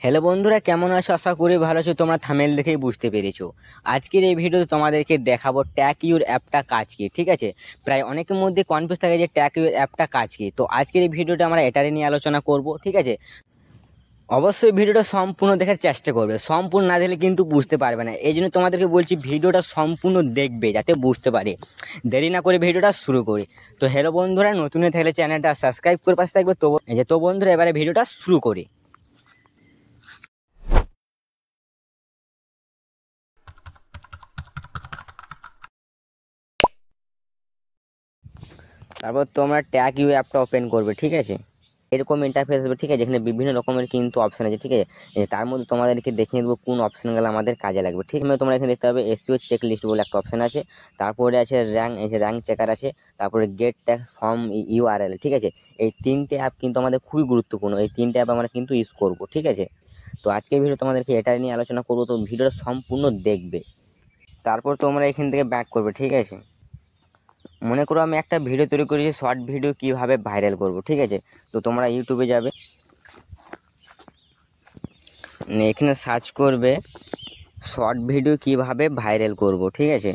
Hello বন্ধুরা, কেমন আছো? আশা করি ভালো আছো। তোমরা থামেল দেখেই বুঝতে পেরেছো। আজকের এই ভিডিওতে তোমাদেরকে দেখাবো ট্যাগ ইউর অ্যাপটা কাজ কি। ঠিক আছে, প্রায় অনেকের মধ্যে কনফিউজ থাকে যে ট্যাগ ইউর অ্যাপটা কাজ কি। তো আজকের এই ভিডিওটা আমরা এটারই নিয়ে আলোচনা করব। ঠিক আছে, অবশ্যই ভিডিওটা সম্পূর্ণ দেখার চেষ্টা করবে। সম্পূর্ণ না দেখলে কিন্তু বুঝতে পারবে না। এই জন্য তোমাদেরকে বলছি ভিডিওটা সম্পূর্ণ দেখবে যাতে বুঝতে পারে। দেরি না করে ভিডিওটা শুরু করি। তো হ্যালো বন্ধুরা, নতুন হয়ে থাকলে চ্যানেলটা সাবস্ক্রাইব করে পাশে থাকবে। তো বন্ধুরা, এবারে ভিডিওটা শুরু করি। তারপর তোমরা ট্যাগ ইউ অ্যাপটা ওপেন করবে। ঠিক আছে, এরকম ইন্টারফেস হবে। ঠিক আছে, এখানে বিভিন্ন রকমের কিন্তু অপশন আছে। ঠিক আছে, তার মধ্যে তোমাদেরকে দেখিয়ে দেবো কোন অপশনগুলো আমাদের কাজে লাগবে। ঠিক আছে, তোমরা এখানে দেখতে পাবে এসইও চেক লিস্ট বলে একটা অপশন আছে। তারপরে আছে র্যাঙ্ক চেকার আছে। তারপরে গেট ট্যাক্স ফর্ম ইউআরএল। ঠিক আছে, এই তিনটে অ্যাপ কিন্তু আমাদের খুবই গুরুত্বপূর্ণ। এই তিনটে অ্যাপ আমরা কিন্তু ইউজ করবো। ঠিক আছে, তো আজকের ভিডিও তোমাদেরকে এটা নিয়ে আলোচনা করবো। তো ভিডিওটা সম্পূর্ণ দেখবে। তারপর তোমরা এখান থেকে ব্যাক করবে। ঠিক আছে, মনে করো আমি একটা ভিডিও তৈরি করেছি, শর্ট ভিডিও কিভাবে ভাইরাল করব। ঠিক আছে, তো তোমরা ইউটিউবে যাবে, এখানে সার্চ করবে শর্ট ভিডিও কিভাবে ভাইরাল করব। ঠিক আছে,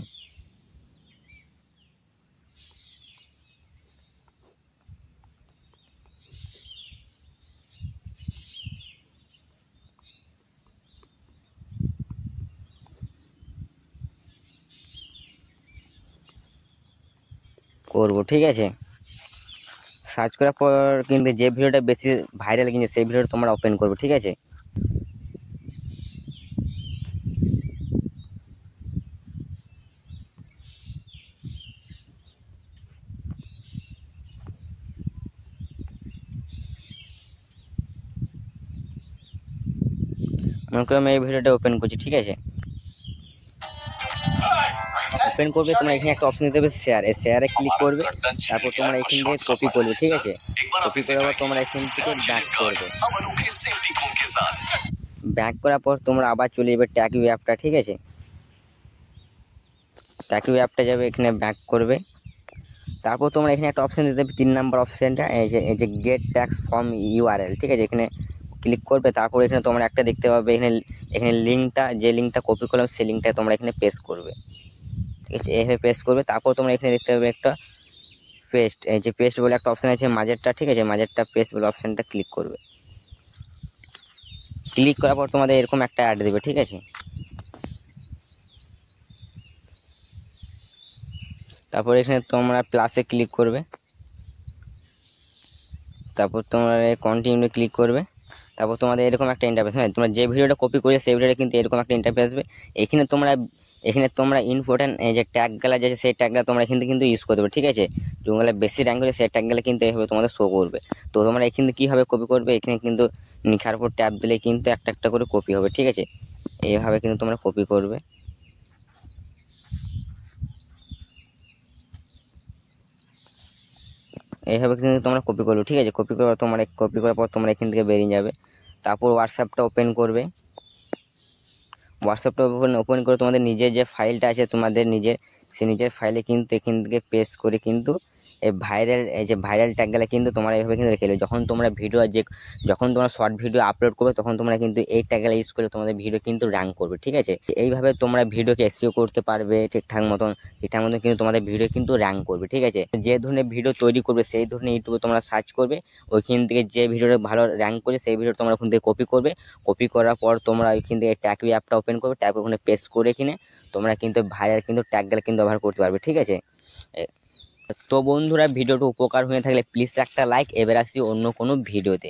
করব। ঠিক আছে, সার্চ করার পর কিন্তু যে ভিডিওটা বেশি ভাইরাল কিন্তু সেই ভিডিওটা তোমরা ওপেন করবে। ঠিক আছে, মনে করো আমি এই ভিডিওটা ওপেন করছি। ঠিক আছে, ওপেন করবে, তোমরা এখানে একটা অপশন দিতে হবে শেয়ার। এই শেয়ারে ক্লিক করবে, তারপর তোমরা এখান থেকে কপি করবে। ঠিক আছে, কপি করার পর তোমরা এখান থেকে ব্যাক করবে। ব্যাক করার পর তোমরা আবার চলে যাবে ট্যাগ ইউ অ্যাপটা। ঠিক আছে, ট্যাগ ইউ অ্যাপটা যাবে, এখানে ব্যাক করবে। তারপর তোমরা এখানে একটা অপশান দিতে হবে, 3 নম্বর অপশানটা, এই যে গেট ট্যাক্স ফর্ম ইউআরএল। ঠিক আছে, এখানে ক্লিক করবে। তারপর এখানে তোমরা একটা দেখতে পাবে, এখানে লিঙ্কটা, যে লিঙ্কটা কপি করলাম সেই লিঙ্কটা তোমরা এখানে পেস্ট করবে। ঠিক আছে, এভাবে পেস্ট করবে। তারপর তোমরা এখানে দেখতে পাবে একটা পেস্ট, এই যে পেস্ট বলে একটা অপশান আছে মাঝেরটা। ঠিক আছে, মাঝেরটা পেস্ট বলে অপশানটা ক্লিক করবে। ক্লিক করার পর তোমাদের এরকম একটা অ্যাড দেবে। ঠিক আছে, তারপর এখানে তোমরা প্লাসে ক্লিক করবে। তারপর তোমরা কন্টিনিউ ক্লিক করবে। তারপর তোমাদের এরকম একটা ইন্টারফেস, হ্যাঁ, তোমরা যে ভিডিওটা কপি করে সেই ভিডিওটা কিন্তু এরকম একটা ইন্টারফেস আসবে। এখানে তোমরা ইম্পর্টেন্ট এই যে ট্যাগগুলো যে সেই ট্যাগগুলো তোমরা এখান থেকে কিন্তু ইউজ করতে হবে। ঠিক আছে, যেগুলো বেশি র্যাঙ্ক করে সেই ট্যাগগুলো কিন্তু এইভাবে তোমাদের শো করবে। তো তোমরা এখানে কীভাবে কপি করবে, এখানে কিন্তু লিখার উপর ট্যাব দিলে কিন্তু একটা একটা করে কপি হবে। ঠিক আছে, এইভাবে কিন্তু তোমরা কপি করবে। এইভাবে কিন্তু তোমরা কপি করবে। ঠিক আছে, কপি করার পর তোমরা এখান থেকে বেরিয়ে যাবে। তারপর হোয়াটসঅ্যাপটা ওপেন করবে। হোয়াটসঅ্যাপটা ওপেন করে তোমাদের নিজের যে ফাইলটা আছে তোমাদের নিজের ফাইলে কিন্তু এখান থেকে পেস্ট করে কিন্তু এই যে ভাইরাল ট্যাগগুলো কিন্তু তোমরা এইভাবে কিন্তু রেখে দেবে। যখন তোমরা শর্ট ভিডিও আপলোড করবে তখন তোমরা কিন্তু এই ট্যাগগুলো ইউজ করে তোমাদের ভিডিও কিন্তু র্যাঙ্ক করবে। ঠিক আছে, এইভাবে তোমরা ভিডিওকে এসইও করতে পারবে ঠিকঠাক মতন কিন্তু তোমাদের ভিডিও কিন্তু র্যাঙ্ক করবে। ঠিক আছে, যে ধরনের ভিডিও তৈরি করবে সেই ধরনের ইউটিউবে তোমরা সার্চ করবে, ওইখান থেকে যে ভিডিওটা ভালো র্যাঙ্ক করে সেই ভিডিওটা তোমরা ওখান থেকে কপি করবে। কপি করার পর তোমরা ওইখান থেকে ট্যাগ ইউ অ্যাপটা ওপেন করবে। ট্যাগ ওখানে পেস্ট করে কিনে তোমরা কিন্তু ভাইরাল কিন্তু ট্যাগগুলো কিন্তু ব্যবহার করতে পারবে। ঠিক আছে, তো বন্ধুরা, ভিডিওটা উপকার হয়ে থাকলে প্লিজ একটা লাইক। এবার আসছি অন্য কোনো ভিডিওতে।